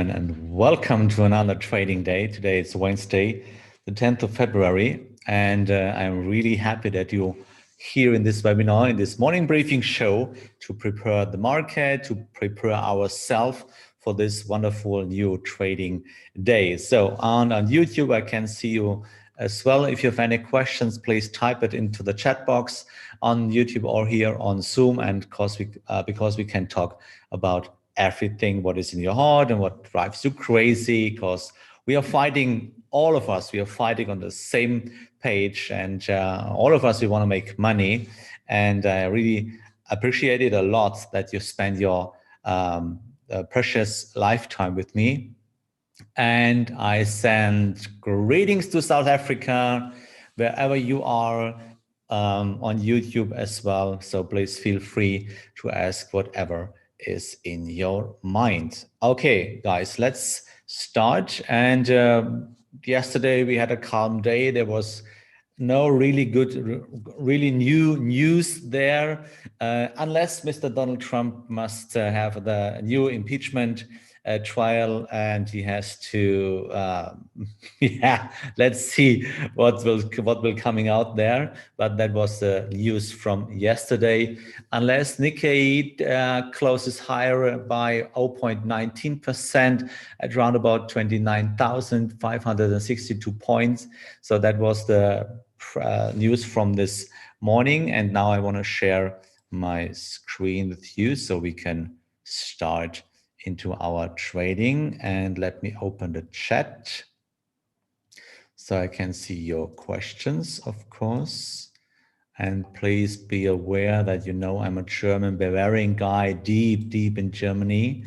gentlemen, and welcome to another trading day. Today it's Wednesday, the 10th of February, and I'm really happy that you're here in this webinar, in this morning briefing show to prepare the market, to prepare ourselves for this wonderful new trading day. So on YouTube, I can see you as well. If you have any questions, please type it into the chat box on YouTube or here on Zoom, and because we can talk about everything what is in your heart and what drives you crazy, because we are fighting, all of us, we are fighting on the same page, and all of us, we want to make money. And I really appreciate it a lot that you spend your precious lifetime with me. And I send greetings to South Africa, wherever you are, on YouTube as well. So please feel free to ask whatever is in your mind. Okay, guys, let's start. And yesterday we had a calm day. There was no really good, really new news there, unless Mr. Donald Trump must have the new impeachment trial, and he has to, yeah, let's see what will coming out there. But that was the news from yesterday. Unless Nikkei closes higher by 0.19% at around about 29,562 points. So that was the news from this morning. And now I want to share my screen with you so we can start into our trading. And let me open the chat so I can see your questions, of course. And please be aware that, you know, I'm a German Bavarian guy, deep in Germany,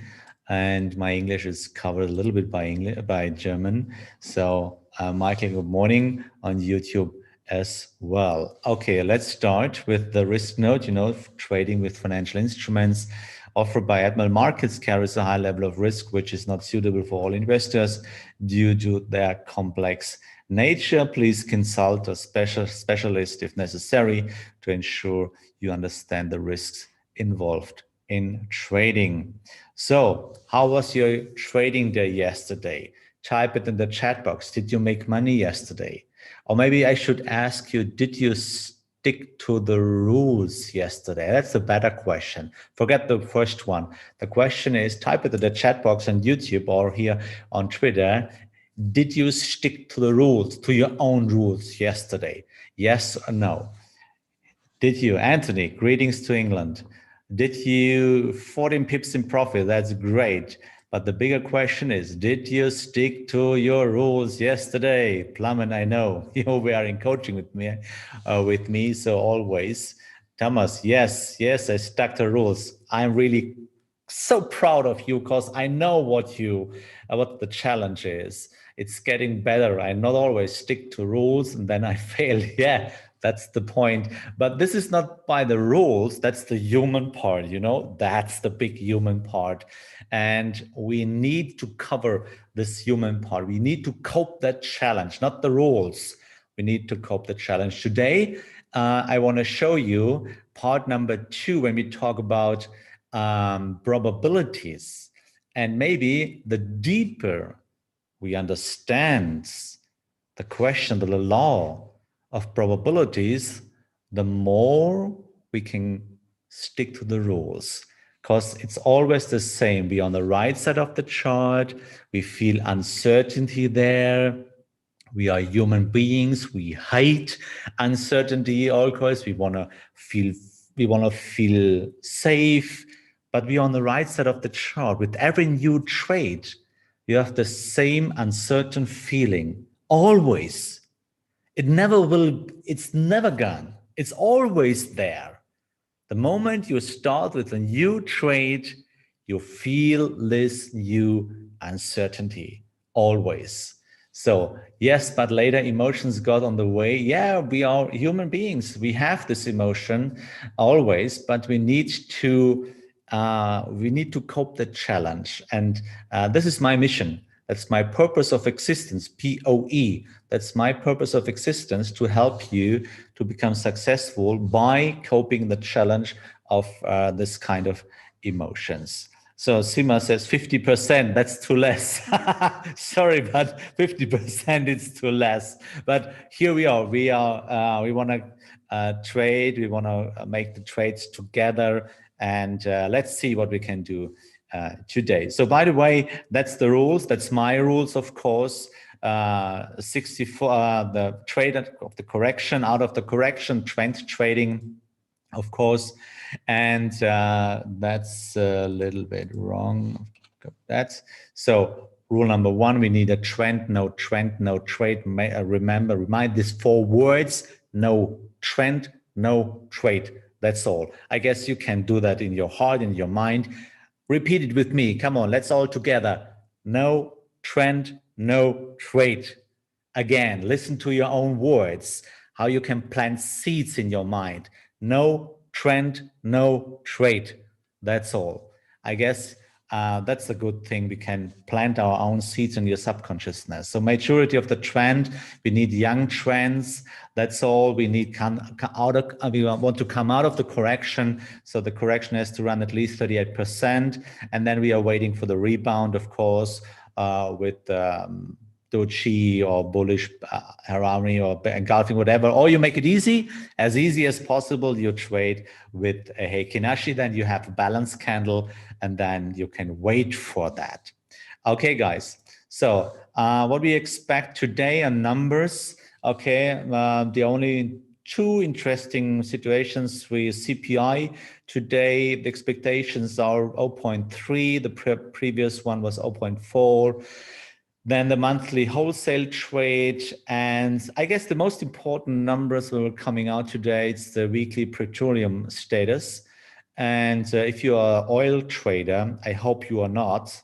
and my English is covered a little bit by German. So Michael, good morning on YouTube as well. Okay, let's start with the risk note. You know, trading with financial instruments offered by Admiral Markets carries a high level of risk, which is not suitable for all investors due to their complex nature. Please consult a specialist if necessary to ensure you understand the risks involved in trading. So, how was your trading day yesterday? Type it in the chat box. Did you make money yesterday? Or maybe I should ask you, did you stick to the rules yesterday? That's a better question. Forget the first one. The question is, type it in the chat box on YouTube or here on Twitter. Did you stick to the rules, to your own rules yesterday? Yes or no? Did you? Anthony, greetings to England. Did you 14 pips in profit? That's great. But the bigger question is, did you stick to your rules yesterday? Plum, I know you were in coaching with me, so always. Thomas, yes, I stuck to rules. I'm really so proud of you because I know what the challenge is. It's getting better. I not always stick to rules and then I fail. Yeah, that's the point. But this is not by the rules. That's the human part, you know, that's the big human part. And we need to cover this human part. We need to cope that challenge, not the rules. We need to cope the challenge. Today, I want to show you part number 2 when we talk about probabilities. And maybe the deeper we understand the question, the law of probabilities, the more we can stick to the rules. Because it's always the same. We're on the right side of the chart. We feel uncertainty there. We are human beings. We hate uncertainty. Of course, we want to feel safe. But we're on the right side of the chart. With every new trade, you have the same uncertain feeling. Always. It's never gone. It's always there. The moment you start with a new trade, you feel this new uncertainty, always. So yes, but later emotions got on the way. Yeah, we are human beings. We have this emotion always, but we need to cope the challenge. And this is my mission. That's my purpose of existence, POE. That's my purpose of existence, to help you to become successful by coping the challenge of this kind of emotions. So Sima says 50%, that's too less. Sorry, but 50% is too less. But here we are. We want to trade. We want to make the trades together, and let's see what we can do today. So by the way, that's the rules. That's my rules, of course. 64, the trade of the correction, out of the correction, trend trading, of course. And that's a little bit wrong. That's so rule number one, we need a trend, no trade. Remember, remind these 4 words: no trend, no trade. That's all. I guess you can do that in your heart, in your mind. Repeat it with me. Come on, let's all together. No trend, no trade. Again, listen to your own words, how you can plant seeds in your mind. No trend, no trade. That's all. I guess that's a good thing. We can plant our own seeds in your subconsciousness. So majority of the trend, we need young trends. That's all. We need we want to come out of the correction. So the correction has to run at least 38%. And then we are waiting for the rebound, of course, with Doji or bullish Harami or engulfing, whatever, or you make it easy as possible. You trade with a Heikin Ashi, then you have a balance candle, and then you can wait for that. Okay, guys. So what we expect today are numbers. Okay, the only 2 interesting situations with CPI today. The expectations are 0.3. The previous one was 0.4. Then the monthly wholesale trade, and I guess the most important numbers that were coming out today, it's the weekly petroleum status. And if you are an oil trader, I hope you are not,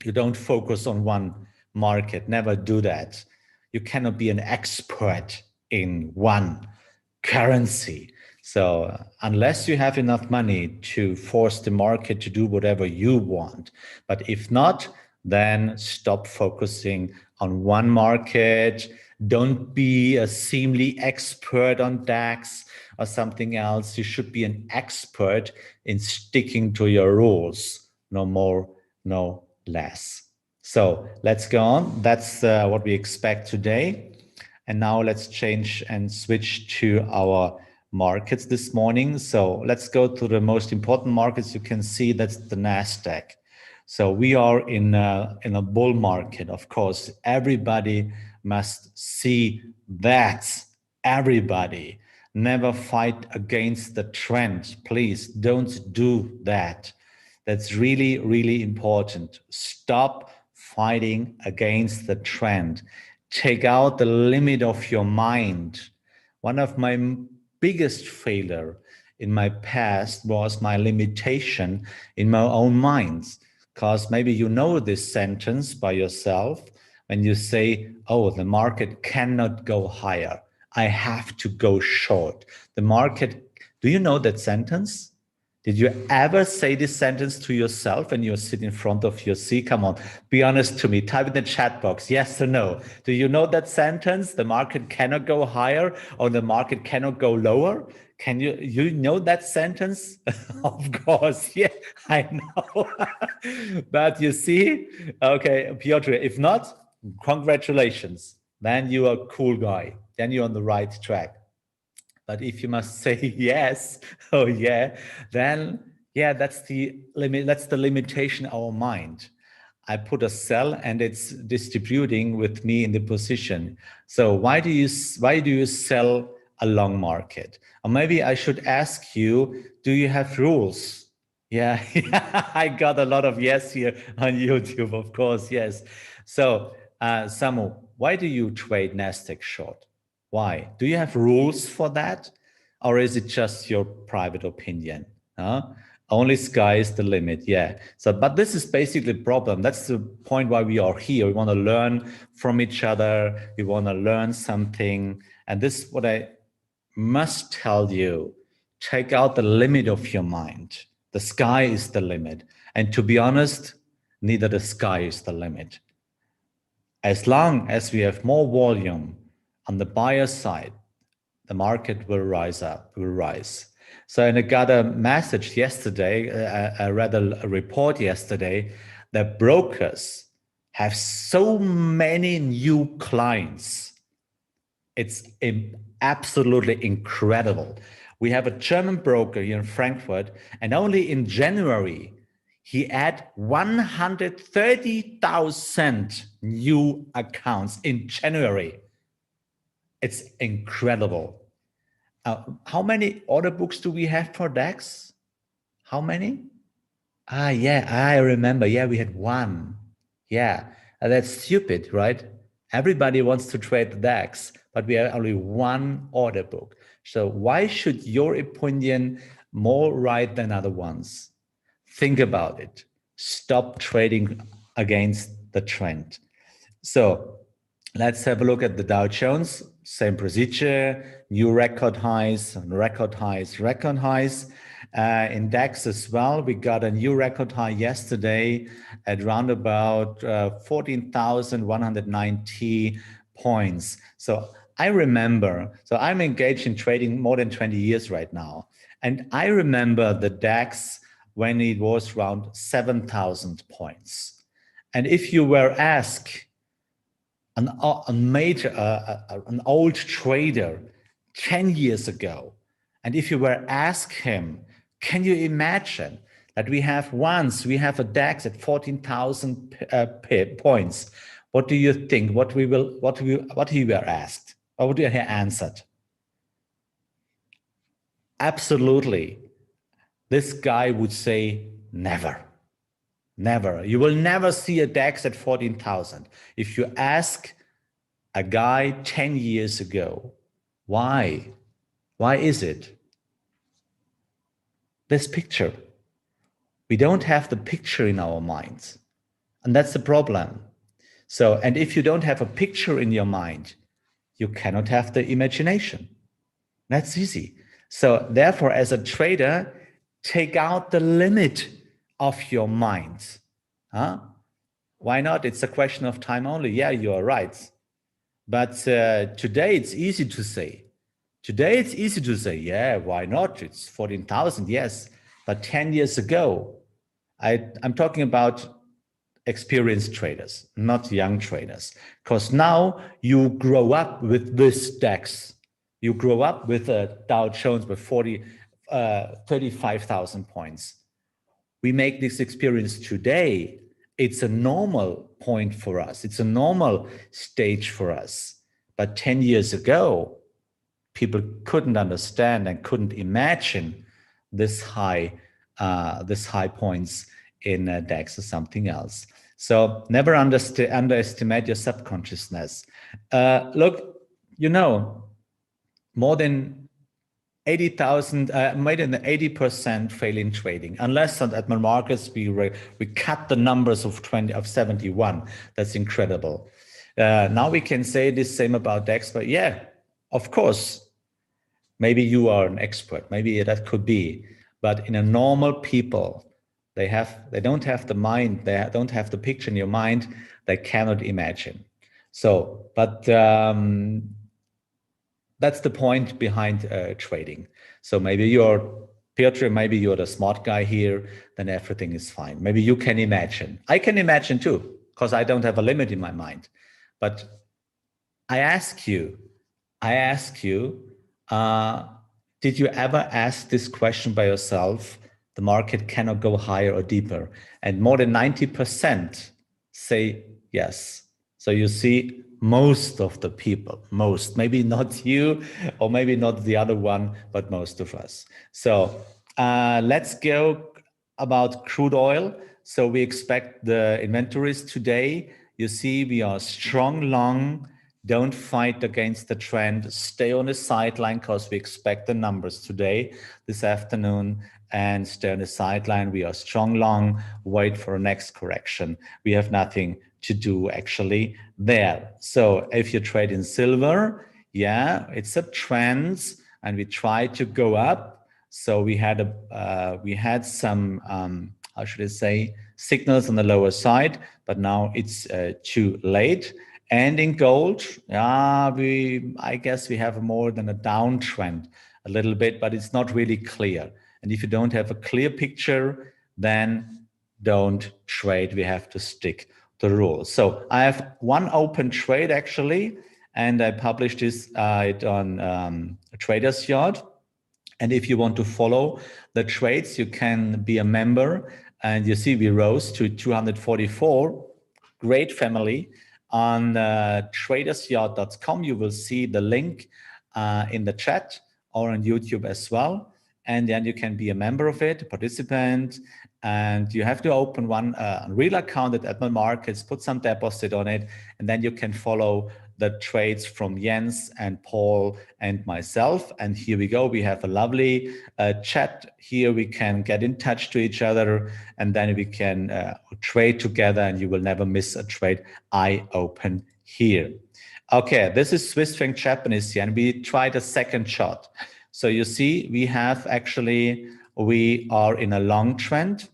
you don't focus on one market. Never do that. You cannot be an expert in one currency. So unless you have enough money to force the market to do whatever you want, but if not, then stop focusing on one market. Don't be a seemly expert on DAX or something else. You should be an expert in sticking to your rules. No more, no less. So let's go on. That's what we expect today. And now let's change and switch to our markets this morning. So let's go to the most important markets. You can see that's the NASDAQ. So we are in a bull market. Of course, everybody must see that. Everybody. Never fight against the trend. Please don't do that. That's really, really important. Stop fighting against the trend. Take out the limit of your mind. One of my biggest failure in my past was my limitation in my own mind. Because maybe you know this sentence by yourself when you say, oh, the market cannot go higher. I have to go short. The market, do you know that sentence? Did you ever say this sentence to yourself when you sit in front of your seat? Come on, be honest to me. Type in the chat box, yes or no. Do you know that sentence? The market cannot go higher or the market cannot go lower? Can you know that sentence? Of course, yeah, I know. But you see, okay, Piotr, if not, congratulations. Then you are a cool guy. Then you're on the right track. But if you must say yes, oh yeah, then yeah, that's the limit. That's the limitation of our mind. I put a sell and it's distributing with me in the position. So why do you sell a long market? Or maybe I should ask you, do you have rules? Yeah, I got a lot of yes here on YouTube, of course, yes. So Samu, why do you trade Nasdaq short? Why? Do you have rules for that? Or is it just your private opinion? Only sky is the limit, yeah. So, but this is basically the problem. That's the point why we are here. We want to learn from each other. We want to learn something. And this is what I must tell you. Take out the limit of your mind. The sky is the limit. And to be honest, neither the sky is the limit. As long as we have more volume on the buyer side, the market will rise up, will rise. So, and I got a message yesterday, I read a report yesterday that brokers have so many new clients. It's absolutely incredible. We have a German broker here in Frankfurt, and only in January, he had 130,000 new accounts in January. It's incredible. How many order books do we have for DAX? How many? Yeah, I remember. Yeah, we had one. Yeah, that's stupid, right? Everybody wants to trade the DAX, but we have only one order book. So why should your opinion more right than other ones? Think about it. Stop trading against the trend. So let's have a look at the Dow Jones. Same procedure, new record highs, record highs, record highs. In DAX as well, we got a new record high yesterday at around about 14,190 points. So I remember, so I'm engaged in trading more than 20 years right now. And I remember the DAX when it was around 7,000 points. And if you were asked, an old trader 10 years ago, and if you were asked him, can you imagine that we have a DAX at 14,000 points? What do you think? What he were asked? What would he have answered? Absolutely. This guy would say never. Never. You will never see a DAX at 14,000. If you ask a guy 10 years ago, why? Why is it? This picture. We don't have the picture in our minds. And that's the problem. So, and if you don't have a picture in your mind, you cannot have the imagination. That's easy. So therefore, as a trader, take out the limit of your mind. Huh? Why not? It's a question of time only. Yeah, you are right. But today it's easy to say. Today it's easy to say, yeah, why not? It's 14,000, yes. But 10 years ago, I'm talking about experienced traders, not young traders. Because now you grow up with this DAX. You grow up with a Dow Jones with 35,000 points. We make this experience today. It's a normal point for us. It's a normal stage for us. But 10 years ago, people couldn't understand and couldn't imagine this high points in DAX or something else. So never underestimate your subconsciousness. Look, more than 80,000, more than 80% fail in trading, unless at Markus we cut the numbers of 71. That's incredible. Now we can say the same about DAX, but yeah, of course, maybe you are an expert, maybe that could be, but in a normal people, they don't have the mind, they don't have the picture in your mind, they cannot imagine. So, but that's the point behind trading. So maybe Piotr, maybe you're the smart guy here, then everything is fine. Maybe you can imagine. I can imagine too, because I don't have a limit in my mind. But I ask you, did you ever ask this question by yourself? The market cannot go higher or deeper. And more than 90% say yes. So you see, most of the people, maybe not you, or maybe not the other one, but most of us. So let's go about crude oil. So we expect the inventories today. You see, we are strong long. Don't fight against the trend. Stay on the sideline because we expect the numbers today, this afternoon, and stay on the sideline. We are strong long. Wait for a next correction. We have nothing to do actually there. So if you trade in silver, yeah, it's a trend, and we try to go up. So we had some how should I say, signals on the lower side, but now it's too late. And in gold, I guess we have more than a downtrend a little bit, but it's not really clear. And if you don't have a clear picture, then don't trade. We have to stick to the rules. So I have one open trade actually, and I published this it on a Trader's Yard. And if you want to follow the trades, you can be a member. And you see we rose to 244. Great family. On tradersyard.com, you will see the link in the chat or on YouTube as well. And then you can be a member of it, participant, and you have to open one real account at Admiral Markets, put some deposit on it, and then you can follow the trades from Jens and Paul and myself. And here we go. We have a lovely chat here. We can get in touch to each other, and then we can trade together, and you will never miss a trade I open here. Okay, this is Swiss franc Japanese yen. We tried a second chart. So you see, we have actually, we are in a long trend.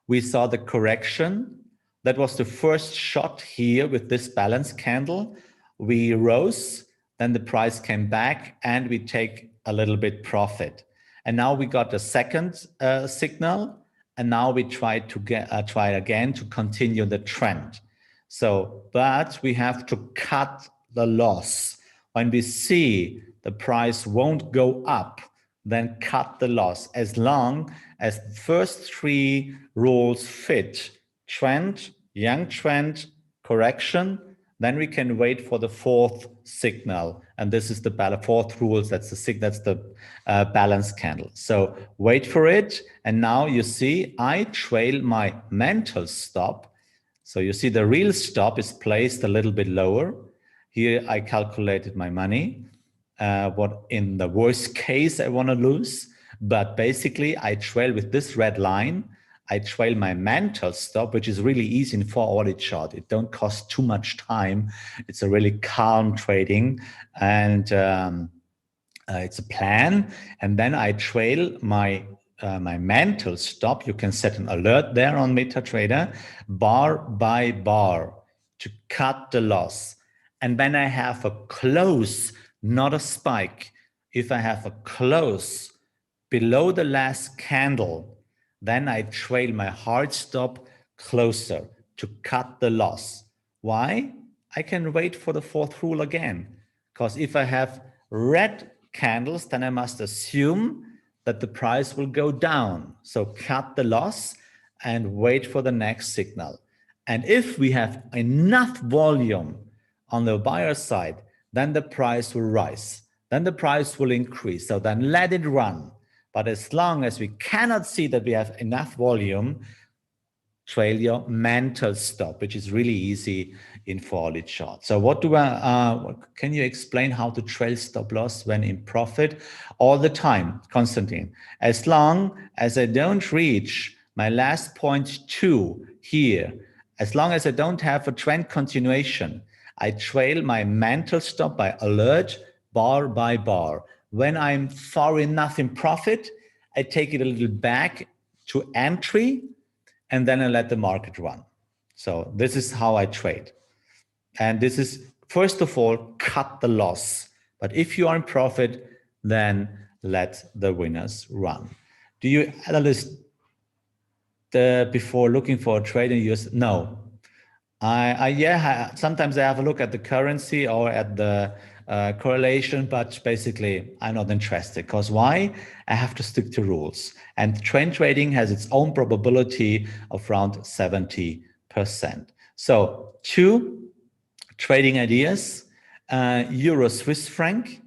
We saw the correction. That was the first shot here with this balance candle. We rose, then the price came back, and we take a little bit profit. And now we got a second signal, and now we try again to continue the trend. So, but we have to cut the loss. When we see the price won't go up, then cut the loss. As long as the first three rules fit, trend, young trend, correction, then we can wait for the fourth signal. And this is the fourth rule, that's the balance candle. So wait for it. And now you see, I trail my mental stop. So you see the real stop is placed a little bit lower. Here I calculated my money, what in the worst case I want to lose. But basically I trail with this red line. I trail my mental stop, which is really easy in 4-hourly chart. It don't cost too much time. It's a really calm trading, and it's a plan. And then I trail my mental stop. You can set an alert there on MetaTrader, bar by bar, to cut the loss. And then I have a close, not a spike. If I have a close below the last candle, then I trail my hard stop closer to cut the loss. Why? I can wait for the fourth rule again. Because if I have red candles, then I must assume that the price will go down. So cut the loss and wait for the next signal. And if we have enough volume on the buyer side, then the price will rise. Then the price will increase. So then let it run. But as long as we cannot see that we have enough volume, trail your mental stop, which is really easy in 4-hourly chart. So what do can you explain how to trail stop loss when in profit? All the time, Konstantin. As long as I don't reach my last point 2 here, as long as I don't have a trend continuation, I trail my mental stop by alert, bar by bar. When I'm far enough in profit, I take it a little back to entry, and then I let the market run. So this is how I trade. And this is, first of all, cut the loss. But if you are in profit, then let the winners run. Do you analyze before looking for a trade in US? No. Sometimes I have a look at the currency or at the correlation, but basically I'm not interested. Because why? I have to stick to rules. And trend trading has its own probability of around 70%. So 2 trading ideas, Euro Swiss franc.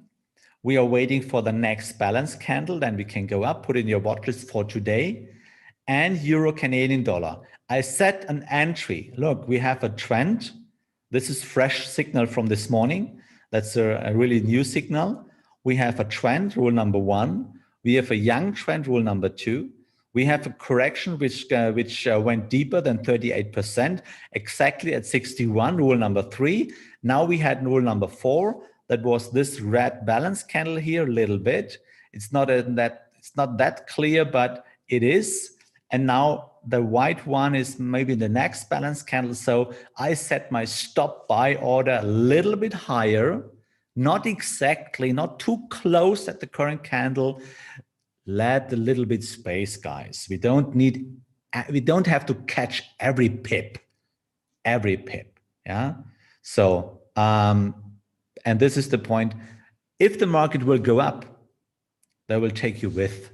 We are waiting for the next balance candle, then we can go up, put in your watch list for today. And Euro Canadian dollar. I set an entry. Look, we have a trend. This is fresh signal from this morning. That's a really new signal. We have a trend, rule number 1. We have a young trend, rule number 2. We have a correction which went deeper than 38%, exactly at 61, rule number 3. Now we had rule number 4. That was this red balance candle here a little bit. It's not that clear, but it is. And now the white one is maybe the next balance candle. So I set my stop buy order a little bit higher, not exactly, not too close at the current candle. Let a little bit space, guys. We don't have to catch every pip, yeah. So, and this is the point. If the market will go up, they will take you with.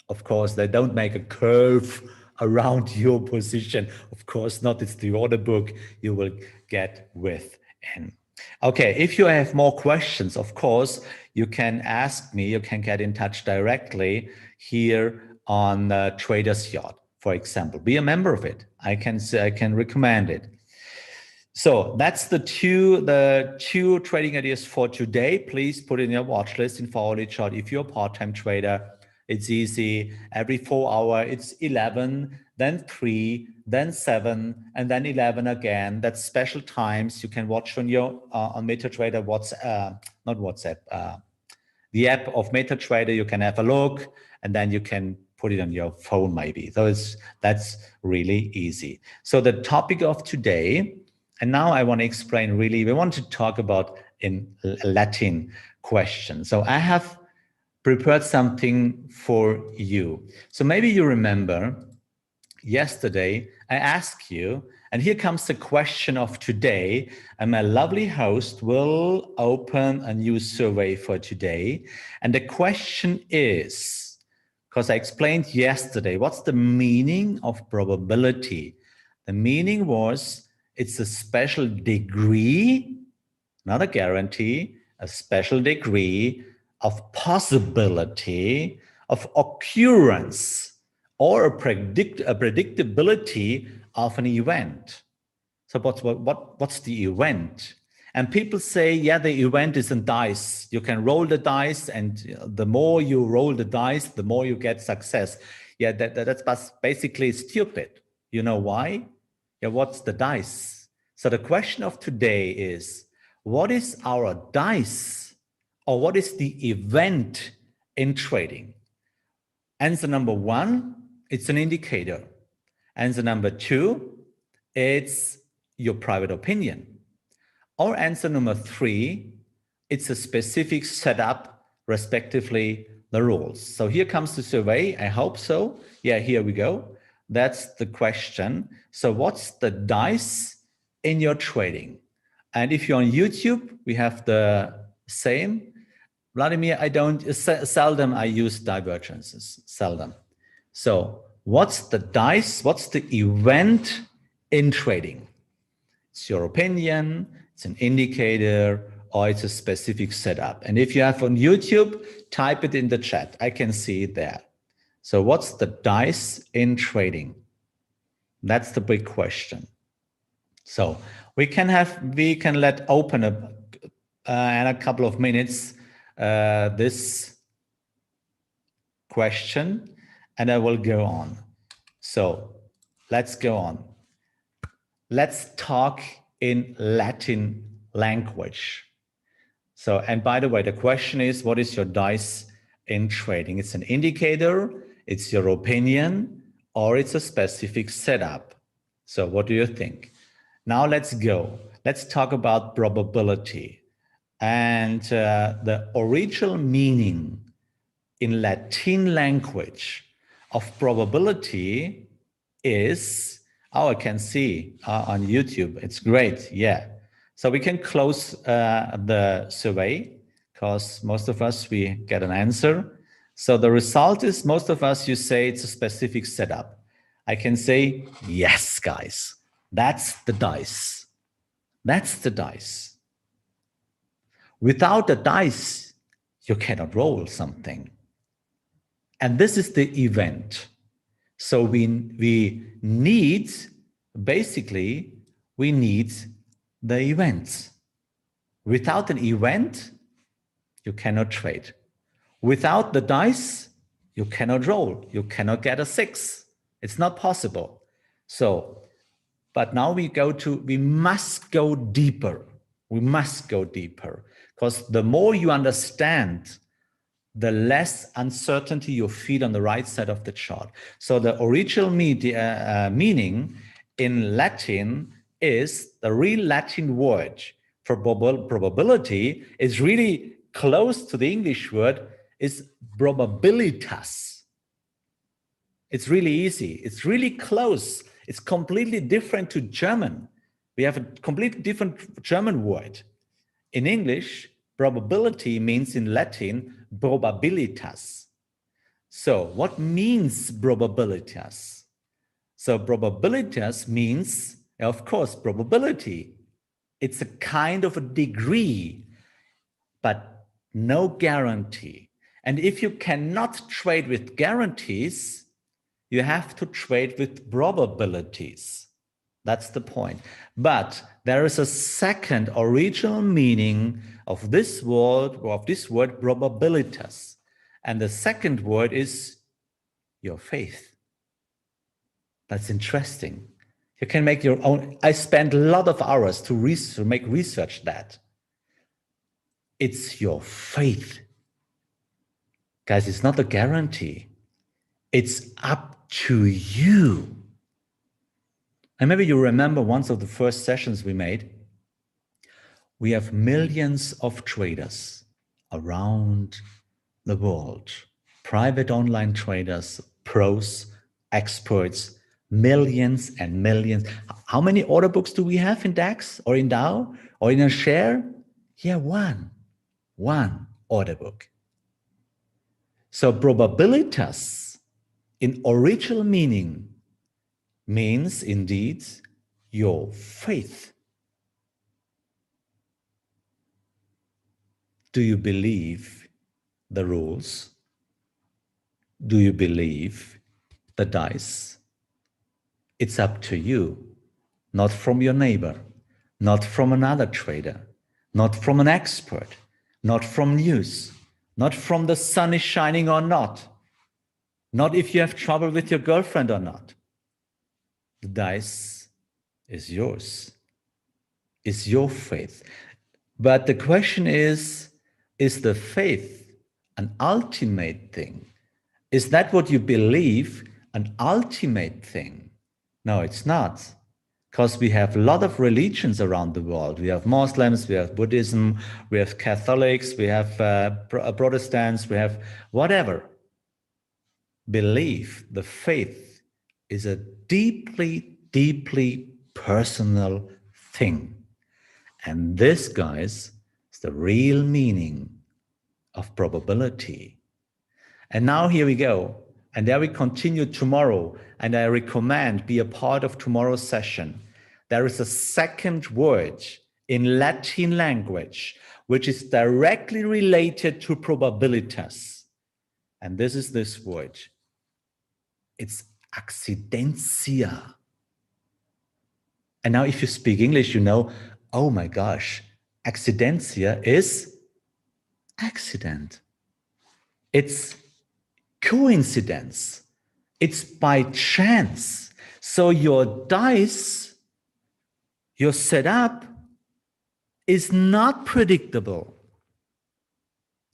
Of course, they don't make a curve around your position. Of course not. It's the order book you will get with in. Okay, if you have more questions, of course, you can ask me. You can get in touch directly here on Trader's Yacht, for example. Be a member of it. I can recommend it. So that's the two trading ideas for today. Please put in your watch list in Hourly Chart. If you're a part-time trader, it's easy. Every 4 hours, it's 11, then 3, then 7, and then 11 again. That's special times. You can watch on your on MetaTrader. Not WhatsApp. The app of MetaTrader. You can have a look, and then you can put it on your phone maybe. So that's really easy. So the topic of today. And now I want to explain really, we want to talk about in Latin question. So I have prepared something for you. So maybe you remember yesterday I asked you, and here comes the question of today, and my lovely host will open a new survey for today. And the question is, because I explained yesterday, what's the meaning of probability? The meaning was, it's a special degree, not a guarantee, a special degree of possibility of occurrence or a predictability of an event. So what's the event? And people say, yeah, the event is a dice. You can roll the dice, and the more you roll the dice, the more you get success. Yeah, that's basically stupid. You know why? Yeah, what's the dice? So the question of today is, what is our dice, or what is the event in trading? Answer number 1, it's an indicator. Answer number 2, it's your private opinion. Or answer number 3, it's a specific setup, respectively the rules. So here comes the survey. I hope so. Yeah, here we go. That's the question. So what's the dice in your trading? And if you're on YouTube, we have the same. Vladimir, seldom I use divergences, seldom. So what's the dice? What's the event in trading? It's your opinion, it's an indicator, or it's a specific setup. And if you have on YouTube, type it in the chat. I can see it there. So what's the dice in trading? That's the big question. So we can let open in a couple of minutes this question, and I will go on. So let's go on. Let's talk in Latin language. So, and by the way, the question is, what is your dice in trading? It's an indicator, it's your opinion, or it's a specific setup. So what do you think? Now let's go. Let's talk about probability. And the original meaning in Latin language of probability is, oh, I can see on YouTube. It's great. Yeah. So we can close the survey because most of us, we get an answer. So the result is, most of us, you say it's a specific setup. I can say, yes, guys, that's the dice. That's the dice. Without the dice, you cannot roll something. And this is the event. So we need, basically, we need the events. Without an event, you cannot trade. Without the dice, you cannot roll. You cannot get a 6. It's not possible. So, but now we must go deeper. We must go deeper, because the more you understand, the less uncertainty you feel on the right side of the chart. So the original meaning in Latin is the real Latin word for probability is really close to the English word, is probabilitas. It's really easy. It's really close. It's completely different to German. We have a completely different German word. In English, probability means in Latin, probabilitas. So what means probabilitas? So probabilitas means, of course, probability. It's a kind of a degree, but no guarantee. And if you cannot trade with guarantees, you have to trade with probabilities. That's the point. But there is a second original meaning of this word, probabilitas. And the second word is your faith. That's interesting. You can make your own. I spent a lot of hours to make research that. It's your faith. Guys, it's not a guarantee. It's up to you. And maybe you remember one of the first sessions we made. We have millions of traders around the world. Private online traders, pros, experts, millions and millions. How many order books do we have in DAX or in Dow or in a share? Yeah, one order book. So probabilitas in original meaning means indeed your faith. Do you believe the rules? Do you believe the dice? It's up to you, not from your neighbor, not from another trader, not from an expert, not from news, not from the sun is shining or not if you have trouble with your girlfriend or not. The dice is yours, is your faith. But the question is the faith an ultimate thing? Is that what you believe an ultimate thing? No, it's not. Because we have a lot of religions around the world. We have Muslims, we have Buddhism, we have Catholics, we have Protestants, we have whatever. Belief, the faith, is a deeply, deeply personal thing. And this, guys, is the real meaning of probability. And now here we go. And there we continue tomorrow. And I recommend be a part of tomorrow's session. There is a second word in Latin language, which is directly related to probabilitas. And this is this word. It's accidentia. And now if you speak English, you know, oh my gosh, accidentia is accident. It's coincidence. It's by chance. So your dice, your setup is not predictable.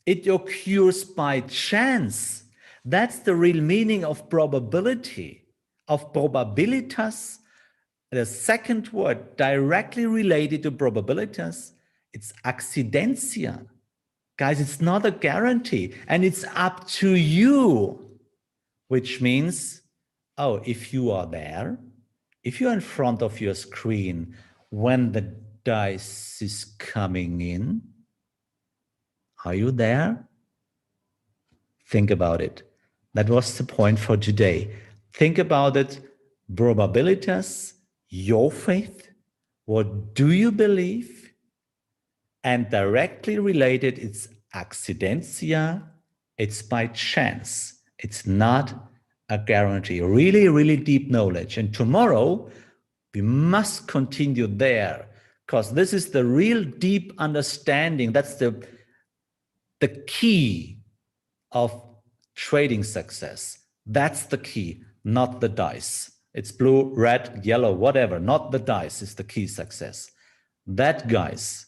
It occurs by chance. That's the real meaning of probability, of probabilitas. The second word directly related to probabilitas, it's accidentia. Guys, it's not a guarantee, and it's up to you, which means, oh, if you are there, if you're in front of your screen when the dice is coming in, are you there? Think about it. That was the point for today. Think about it. Probabilitas, your faith, what do you believe? And directly related, it's accidentia, it's by chance. It's not a guarantee. Really, really deep knowledge. And tomorrow, we must continue there, because this is the real deep understanding. That's the key of trading success. That's the key, not the dice. It's blue, red, yellow, whatever. Not the dice is the key success. That, guys,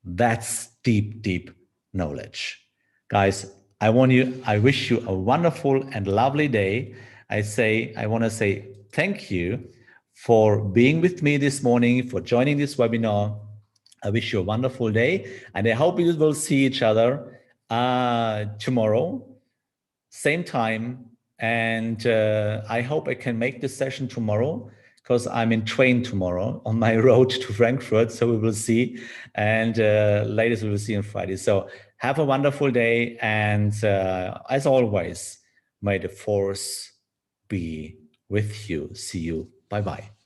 that's deep, deep knowledge. Guys, I wish you a wonderful and lovely day. I want to say thank you for being with me this morning, for joining this webinar. I wish you a wonderful day, and I hope we will see each other tomorrow, same time. And I hope I can make this session tomorrow, because I'm in train tomorrow on my road to Frankfurt. So we will see. And latest we will see on Friday. So have a wonderful day. And as always, may the force be with you. See you. Bye-bye.